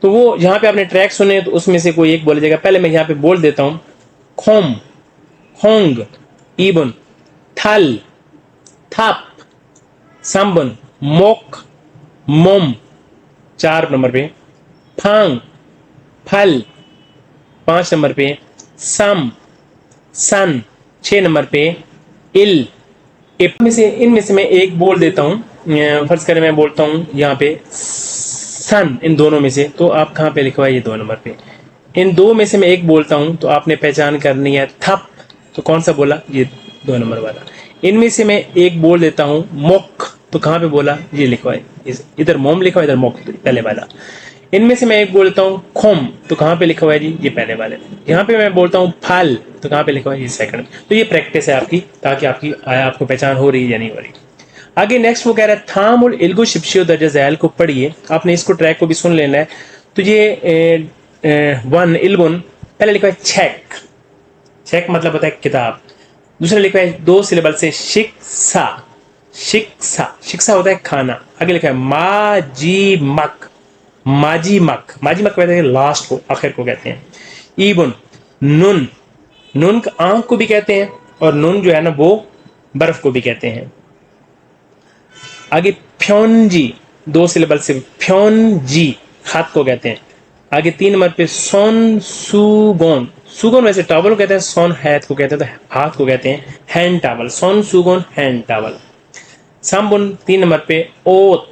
तो वो यहाँ पे आपने ट्रैक सुने तो उसमें से कोई एक बोला जाएगा। पहले मैं यहाँ पे बोल देता हूँ। खोम, खोंग, इबन, थल, थप, संबन, मोक, मोम 4 नंबर पे, फांग, फल 5 नंबर पे, सम, सन 6 नंबर पे, इल। इनमें से मैं एक बोल देता हूँ। फर्ज करें मैं बोलता हूँ यहाँ पे सन, इन दोनों में से, तो आप कहाँ पे लिखवाए? ये 2 नंबर पे। इन दो में से मैं एक बोलता हूँ तो आपने पहचान करनी है। थप, तो कौन सा बोला? ये 2 नंबर वाला। इनमें से मैं एक बोल देता हूँ मोक, तो कहाँ पे बोला? ये लिखवाए, इधर मोम लिखा इधर मोक, पहले वाला। इनमें से मैं एक बोलता हूँ खोम, तो कहाँ पे लिखा हुआ है जी? ये पहले वाले। यहाँ पे मैं बोलता हूँ फल, तो कहाँ पे लिखा हुआ है? ये सेकंड। तो ये प्रैक्टिस है आपकी, ताकि आपको पहचान हो रही है या नहीं हो रही। आगे नेक्स्ट वो कह रहा है थाम और इल्गो शिप्शियो दर्जा ज़ैल को पढ़िए। आपने इसको ट्रैक को भी सुन लेना है। तो ये 1 इल्गुन, पहले लिखा है चेक, चेक मतलब होता है किताब। दूसरा लिखा है 2 सिलेबल से शिक्षा, शिक्षा, शिक्षा होता है खाना। आगे लिखा है माजी मक, माजी मक, माजी मक कहते हैं लास्ट को, आखिर को कहते हैं। ईबुन, नुन, नुन आंख को भी कहते हैं, और नुन जो है ना वो बर्फ को भी कहते हैं। आगे फ्योनजी, 2 सिलेबल से फ्योनजी, हाथ को कहते हैं। आगे 3 नंबर पे सोन सुगोन, सुगोन वैसे टावल को कहते हैं, सोन हैथ को कहते हैं, तो हाथ को कहते हैं हैंड टावल, सोन सुगोन हैंड टावल। साम्बुन 3 नंबर पे ओत,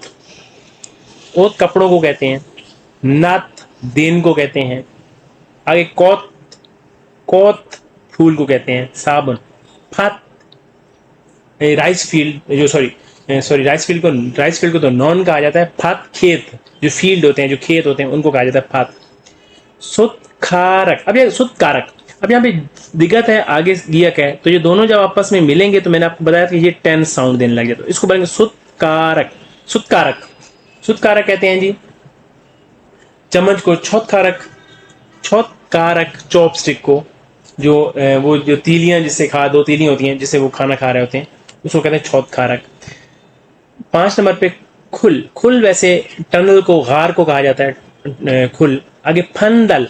ओत कपड़ों को कहते हैं। नत दिन को कहते हैं। आगे कोत, कोत फूल को कहते हैं। साबुन, फत राइस फील्ड, जो सॉरी राइस फील्ड को तो नॉन कहा जाता है। फत खेत, जो फील्ड होते हैं, जो खेत होते हैं, उनको कहा जाता है फत। सुतकारक, अब ये सुतकारक, अब यहाँ पे दिक्कत है, आगे गियक है, तो ये दोनों जब आपस में मिलेंगे तो मैंने आपको बताया कि ये 10 साउंड देने लग जाए, तो इसको बोलेंगे सुतकारक, सुतकारक। सुतकारक कहते हैं जी चम्मच को, छौतकारक, छौतकारक चॉपस्टिक को, जो वो जो तीलियां जिससे 2 तीलियां होती हैं जिससे वो खाना खा रहे होते हैं, उसको कहते हैं छौतकारक। 5 नंबर पे खुल, खुल वैसे टनल को, गार को कहा जाता है खुल। आगे फंदल,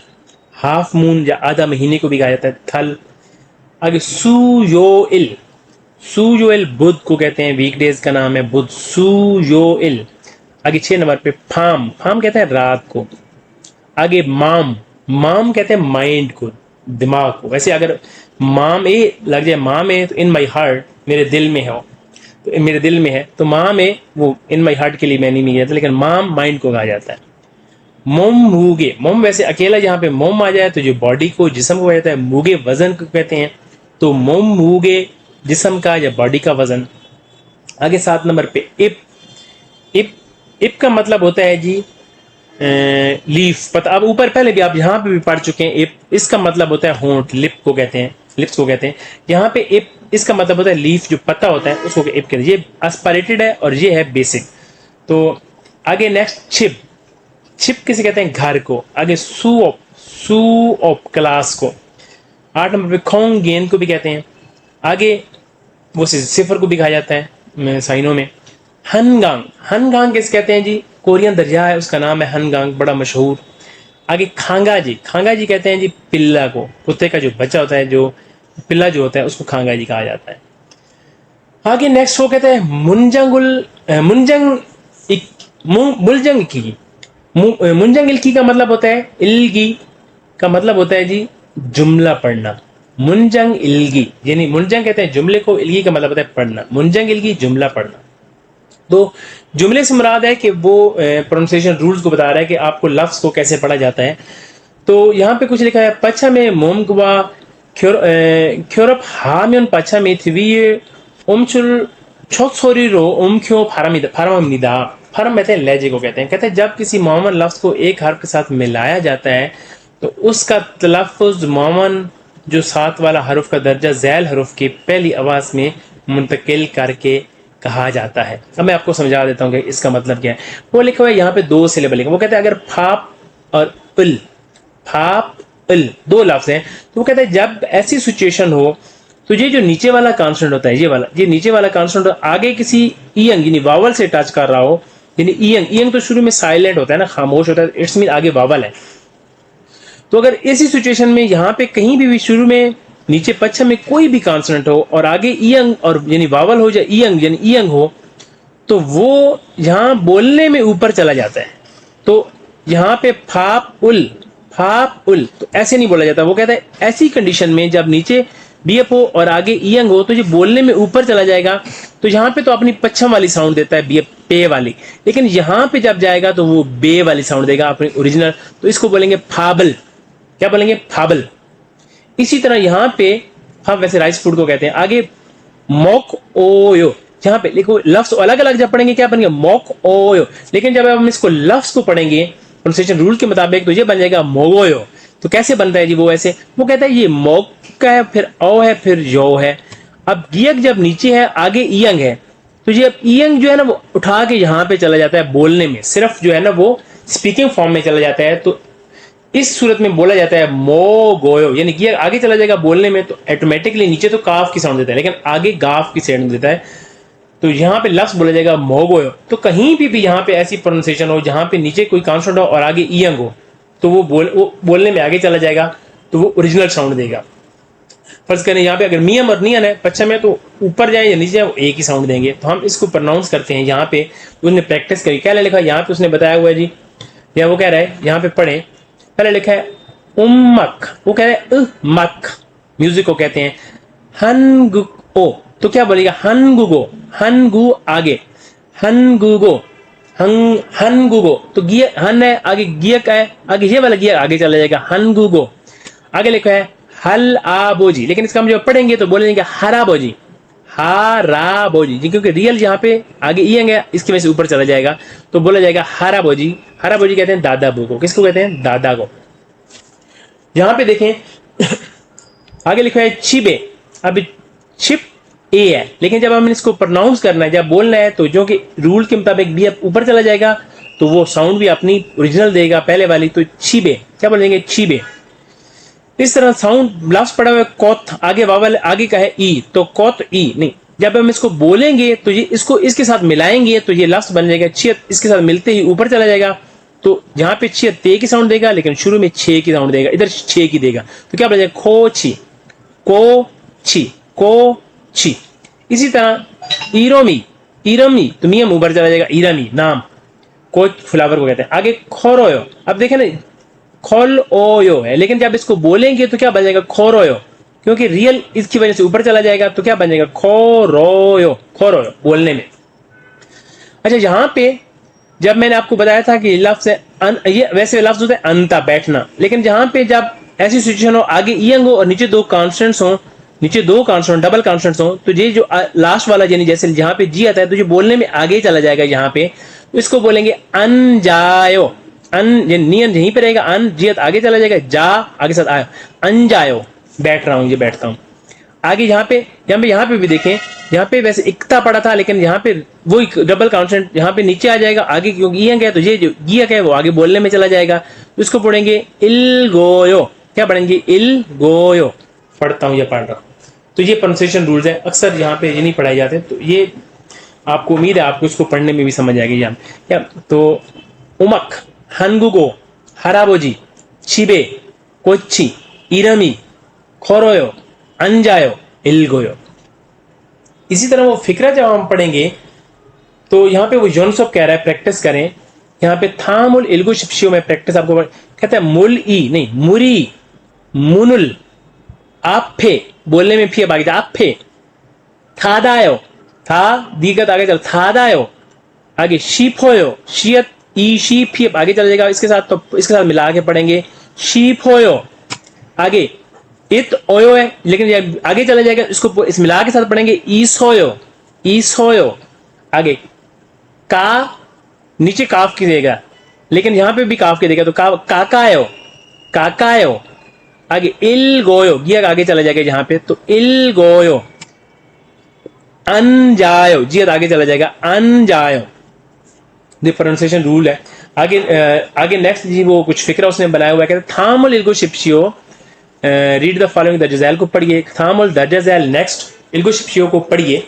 हाफ मून या आधा महीने को भी कहा जाता है थल। आगे सुयोइल, सुयोइल बुध को कहते हैं, वीकडेज का नाम है बुध, सुयोइल। आगे 6 नंबर पे फार्म, फार्म कहते हैं रात को। आगे माम, माम कहते हैं माइंड को, दिमाग को। वैसे अगर माम ए लग जाए, माम ए तो इन माई हार्ट, मेरे दिल में हो, तो मेरे दिल में है, तो माम ए वो इन माई हार्ट के लिए मैंने नहीं किया था, लेकिन माम माइंड को कहा जाता है। मोम मूगे, मोम वैसे अकेला जहाँ पे मोम आ जाए तो जो बॉडी को, जिस्म को कहता है, मूगे वजन को कहते हैं, तो मोम मूगे जिस्म का या बॉडी का वजन। आगे 7 नंबर पे इप, इप, इप का मतलब होता है जी लीफ, पता अब ऊपर पहले भी आप यहाँ पे भी पढ़ चुके हैं। इप, इसका मतलब होता है होंठ, लिप को कहते हैं, लिप्स को कहते हैं। यहाँ पे इप, इसका मतलब होता है लीफ, जो पत्ता होता है उसको इप कहते हैं। ये एस्पिरेटेड है और ये है बेसिक। तो आगे नेक्स्ट छिप, छिप किसे कहते हैं? घर को। आगे सुओप, सुओप क्लास को। 8 नंबर पे खोंग, गेंद को भी कहते हैं। आगे वो सिफर को भी कहा जाता है साइनों में। हनगांग, हनगांग किसे कहते हैं जी? कोरियन दरिया है उसका नाम है हनगांग, बड़ा मशहूर। आगे खांगा जी, खांगा जी कहते हैं जी पिल्ला को, कुत्ते का जो बच्चा होता है, जो पिल्ला जो होता है उसको खांगा जी कहा जाता है। आगे नेक्स्ट वो कहते हैं मुंजंगुल, मुंजंग मुलजंग की, मुंजंग इल्की का मतलब होता है, इल्गी का मतलब होता है जी जुमला पढ़ना। मुंजंग इल्गी, यानी मुंजंग कहते हैं जुमले को, इल्गी का मतलब होता है पढ़ना। मुंजंग इल्गी जुमला पढ़ना। तो जुमले से मुराद है कि वो प्रोनाउंसिएशन रूल्स को बता रहा है कि आपको लफ्ज़ को कैसे पढ़ा जाता है। तो यहाँ पे कुछ लिखा है पच्छा में मोमगवा ख्योरप हामियन पच्छा में थी उमचुल छोत्सोरीरो उमख्यो फारमिदा। फरम कहते हैं लहजे को कहते हैं। कहते हैं जब किसी मोमन लफ्ज़ को एक हर्फ के साथ मिलाया जाता है तो उसका तलफ़ुज़ मोमन जो साथ वाला हरुफ का दर्जा ज़ैल हरुफ की पहली आवाज़ में मुंतकिल करके कहा जाता है। अब मैं आपको समझा देता हूँ कि इसका मतलब क्या है। वो लिखा हुआ है यहाँ पे 2 सिलेबल लिखा। वो कहते हैं अगर फाप और उल, फाप उल 2 लफ्ज़ हैं तो वो कहते हैं जब ऐसी सिचुएशन हो तो ये जो नीचे वाला कॉन्सोनेंट होता है, ये नीचे वाला कॉन्सोनेंट आगे किसी ईयंग यानी वावल से टच कर रहा हो, यानी ईयंग तो शुरू में साइलेंट होता है ना, खामोश होता है, इट्स मीन आगे वावल है। तो अगर इसी सिचुएशन में यहाँ पे कहीं भी शुरू में नीचे पश्चिम में कोई भी कॉन्सोनेंट हो और आगे ईयंग और यानी वावल हो जाए, ईयंग यानी ईयंग हो, तो वो यहाँ बोलने में ऊपर चला जाता है। तो यहाँ पे फाप उल तो ऐसे नहीं बोला जाता। वो कहता है ऐसी कंडीशन में जब नीचे बीएफ हो और आगे ईयंग हो तो ये बोलने में ऊपर चला जाएगा। तो यहाँ पे तो अपनी पच्छम वाली साउंड देता है बीएफ पे वाली, लेकिन यहाँ पे जब जाएगा तो वो बे वाली साउंड देगा अपनी ओरिजिनल। तो इसको बोलेंगे फाबल। क्या बोलेंगे? फाबल। इसी तरह यहाँ पे हम वैसे राइस फूड को कहते हैं। आगे मॉक ओयो, यहाँ पे देखो लफ्ज अलग अलग जब पढ़ेंगे क्या बनेंगे? Mock OYO. लेकिन जब हम इसको लफ्ज को पढ़ेंगे प्रोनाउंसिएशन रूल के मुताबिक तो ये बन जाएगा मोगोयो। तो कैसे बनता है जी वो ऐसे? वो कहता है ये मॉक का है, फिर ओ है, फिर यो है। अब गियक जब नीचे है आगे ईयंग है तो ये ईयंग जो है ना वो उठा के यहाँ पे चला जाता है बोलने में, सिर्फ जो है ना वो स्पीकिंग फॉर्म में चला जाता है। तो इस सूरत में बोला जाता है मो गोयो, यानी कि आगे चला जाएगा बोलने में तो ऑटोमेटिकली नीचे तो काफ की साउंड देता है लेकिन आगे गाफ की साउंड देता है। तो यहाँ पे लफ्ज बोला जाएगा मो गोयो। तो कहीं भी यहाँ पे ऐसी प्रोनाउंसिएशन हो जहाँ पे नीचे कोई कॉन्सोनेंट हो और आगे ईयंग हो तो वो बोलने में आगे चला जाएगा, तो वो ओरिजिनल साउंड देगा। फर्ज करें यहाँ पे अगर मियम और नियन है पश्चिम में, तो ऊपर जाए या नीचे जाए वो एक ही साउंड देंगे। तो हम इसको प्रोनाउंस करते हैं। यहाँ पे उसने प्रैक्टिस करी, क्या लिखा यहाँ पे उसने बताया हुआ है जी, या वो कह रहा है यहाँ पे पढ़े। पहले लिखा है उम्मक, वो कह रहे हैं मक, म्यूजिक को कहते हैं। हनगु ओ, तो क्या बोलेगा? हनगुगो, हनगु आगे, हनगुगो, हनगुगो। तो गिया हन है आगे, गिया का है आगे, ये वाला गिया आगे चला जाएगा, हनगुगो। आगे लिखा है हल आबोजी, लेकिन इसका हम जब पढ़ेंगे तो बोलेंगे हराबोजी, हाराबोजी जी, क्योंकि रियल यहाँ पे आगे ईयंग है इसकी वजह से ऊपर चला जाएगा तो बोला जाएगा हराबोजी। हराबोजी कहते हैं दादा बू को। किसको कहते हैं? दादा को। यहां पे देखें आगे लिखा है छिबे। अब छिप ए है, लेकिन जब हमने इसको प्रोनाउंस करना है, जब बोलना है, तो जो कि रूल के मुताबिक भी ऊपर चला जाएगा तो वो साउंड भी अपनी ओरिजिनल देगा पहले वाली। तो छिबे क्या बोलेंगे? छिबे। इस तरह साउंड लफ्ज पड़ा हुआ है कौत, आगे वावल आगे का है ई, तो कौत ई नहीं। जब हम इसको बोलेंगे तो ये इसको इसके साथ मिलाएंगे तो ये लफ्ज बन जाएगा छियत, इसके साथ मिलते ही ऊपर चला जाएगा। तो यहाँ पे छियत ते की साउंड देगा लेकिन शुरू में छे की साउंड देगा, इधर छे की देगा। तो क्या बन जाएगा? खो छी, को छी, को छी। इसी तरह इरोमी, इरमी, तो मियम ऊपर चला जाएगा, इरमी नाम, कोई फ्लावर को कहते हैं। आगे खोरोयो, अब देखें ना खोल ओयो है, लेकिन जब इसको बोलेंगे तो क्या बन जाएगा? खोरोयो, क्योंकि रियल इसकी वजह से ऊपर चला जाएगा तो क्या बन जाएगा? खोरोयो, खोरोयो बोलने में। अच्छा, यहां पे जब मैंने आपको बताया था कि लफ्ज है ये वैसे लफ्ज होता है अंता, बैठना, लेकिन जहां पे जब ऐसी सिचुएशन हो आगे ईयंग हो और नीचे दो कॉन्स्टेंट्स हो, नीचे दो कॉन्स्टेंट डबल कॉन्स्टेंट्स हो, तो ये जो लास्ट वाला यानी जैसे जहां पे जी आता है तो ये बोलने में आगे चला जाएगा। यहाँ पे तो इसको बोलेंगे अनजायो, अन नियन यहीं पे रहेगा, अन जियत आगे चला जाएगा, जा आगे साथ आयो, अनजायो बैठ रहा हूं, ये बैठता हूं। आगे यहाँ पे भी देखें, यहाँ पे वैसे इकता पड़ा था लेकिन यहाँ पे वो डबल कॉन्स्टेंट यहाँ पे नीचे आ जाएगा आगे, क्योंकि ईयंग है तो ये जो गियक है वो आगे बोलने में चला जाएगा। तो इसको पढ़ेंगे इल गोयो। क्या पढ़ेंगे? इल गोयो। पढ़ता हूँ या पढ़ रहा हूँ। तो ये प्रोनाउंसिएशन रूल्स है, अक्सर यहाँ पे ये नहीं पढ़ाए जाते, तो ये आपको उम्मीद है आपको इसको पढ़ने में भी समझ आएगी यहाँ क्या। तो उमक, हनगुगो, हराबोजी, छिबे, कोच्ची, इरमी, खोरोयो, अंजायो, इलगोयो। इसी तरह वो फिक्रा जब हम पढ़ेंगे तो यहाँ पे वो जोनसोप कह रहा है प्रैक्टिस करें। यहाँ पे थामुल इल्गो शिप्शियो में प्रैक्टिस आपको कहता है मुल ई नहीं मुरी, मुनुल, आफे बोलने में फी बाकी आफे, थादायो, था दीगत आगे चल, थादायो, आगे शीफोयो, शियत ई शीप फियप आगे चला जाएगा इसके साथ, तो इसके साथ मिला के पढ़ेंगे शीफोयो। आगे इत ओयो है, लेकिन ये आगे चला जाएगा, इसको इस मिला के साथ पढ़ेंगे ईसोयो, ईसोयो। आगे का नीचे काफ की देगा, लेकिन यहां पे भी काफ की देगा, तो काकायो, काकायो। आगे इल गोयो, ये आगे चला जाएगा जहां पे, तो इल गोयो। अनजायो, जी आगे चला जाएगा अनजायो। ये प्रोनाउंसिएशन रूल है। आगे आगे नेक्स्ट जी वो कुछ फिक्रा उसने बनाया हुआ है, कहते थामुल इल्गो शिप्शियो, रीड द फॉलोइंग द जजैल को पढ़िए, थामुल द जजैल। नेक्स्ट इल्गो शिप्शियो को पढ़िए।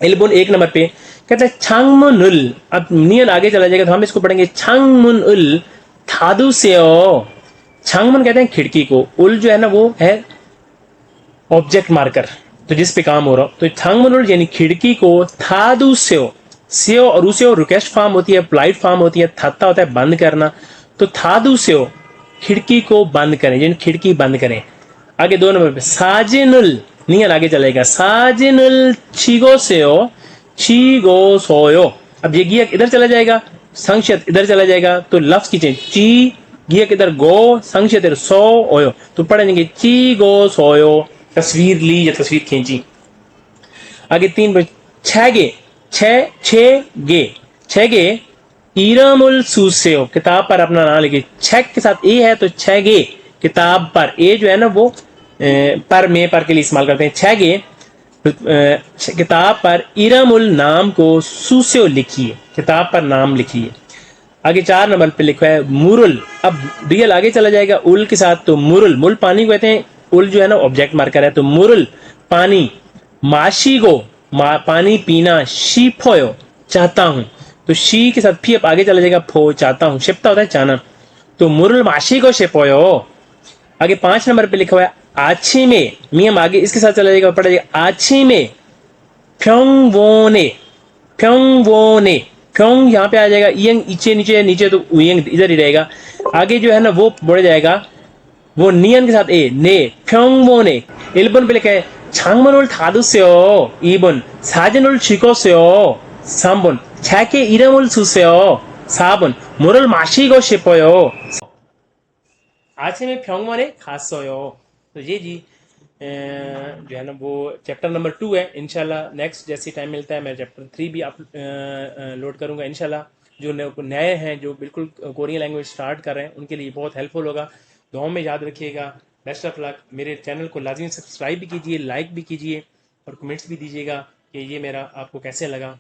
इल्बुन 1 नंबर पे कहते हैं छंगमुनुल, अब नियन आगे चला जाएगा तो हम इसको पढ़ेंगे छंगमुनुल थादु सेओ। छंगमुन कहते हैं खिड़की को, उल जो है ना वो है ऑब्जेक्ट मार्कर, तो जिस पे काम हो रहा हो, तो छंगमुनुल यानी खिड़की को थादु सेओ। सेओ और उसेओ रिक्वेस्ट फॉर्म होती है, पोलाइट फॉर्म होती है, थत्ता होता है बंद करना, तो थादु सेओ खिड़की को बंद करें, यानी खिड़की बंद करें। आगे 2 नंबर पे साजिनुल, नियन आगे चलेगा साजिनुल छिगो सेओ, छिगो सोयो। अब ये गियक इधर चला जाएगा, संक्षिप्त इधर चला जाएगा, तो लफ्ज की चेंज, ची गियक इधर गो, संक्षिप्त सो ओयो, तो पढ़ेंगे ची गो सोयो। तस्वीर ली या तस्वीर खींची। आगे 3 पर छे गे इरमुल सूसेओ, किताब पर अपना नाम लिखिए। छेक के साथ ए है तो छे गे किताब पर, ए जो है ना वो पर में पर के लिए इस्तेमाल करते हैं। छे गे किताब पर इरमुल नाम को सूसेओ लिखिए, किताब पर नाम लिखिए। आगे 4 नंबर पे लिखा है मुरुल, अब रियल आगे चला जाएगा उल के साथ, तो मुरुल, मुल पानी को कहते हैं, उल जो है ना ऑब्जेक्ट मार्कर है, तो मुरुल पानी। माशीगो पानी पीना, शीफोयो चाहता हूं, तो शी के साथ फी अब आगे चला जाएगा, फो चाहता हूं, शिपता होता है चाहना, तो मुरुल माशीगो शिपोयो। आगे 5 नंबर पे लिखा हुआ है आछी में, मियम आगे इसके साथ चला जाएगा, पढ़ा जाएगा आछी में फ्योंगवोने, फ्योंगवोने, फ्योंग यहाँ पे आ जाएगा, इयंग नीचे नीचे नीचे, तो उयंग इधर ही रहेगा। आगे जो है ना वो बढ़ जाएगा, वो नियन के साथ ए ने फ्योंगवोने। इल्बन पे लिखा है 창문을 닫으세요. 2번 사진을 찍으세요. 3번 자기 이름을 쓰세요. 4번 물을 마시고 싶어요. आश्रम में फ्योंगवोने 갔어요। तो ये जी जो है ना वो चैप्टर नंबर 2 है। इंशाल्लाह नेक्स्ट जैसे टाइम मिलता है मैं चैप्टर 3 भी लोड करूंगा इंशाल्लाह। जो नए हैं, जो बिल्कुल कोरियन लैंग्वेज स्टार्ट कर रहे हैं, उनके लिए बहुत हेल्पफुल होगा। दुआओं में याद रखिएगा। Best of luck. मेरे चैनल को लाजमी सब्सक्राइब भी कीजिए, लाइक भी कीजिए और कमेंट्स भी दीजिएगा कि ये मेरा आपको कैसे लगा।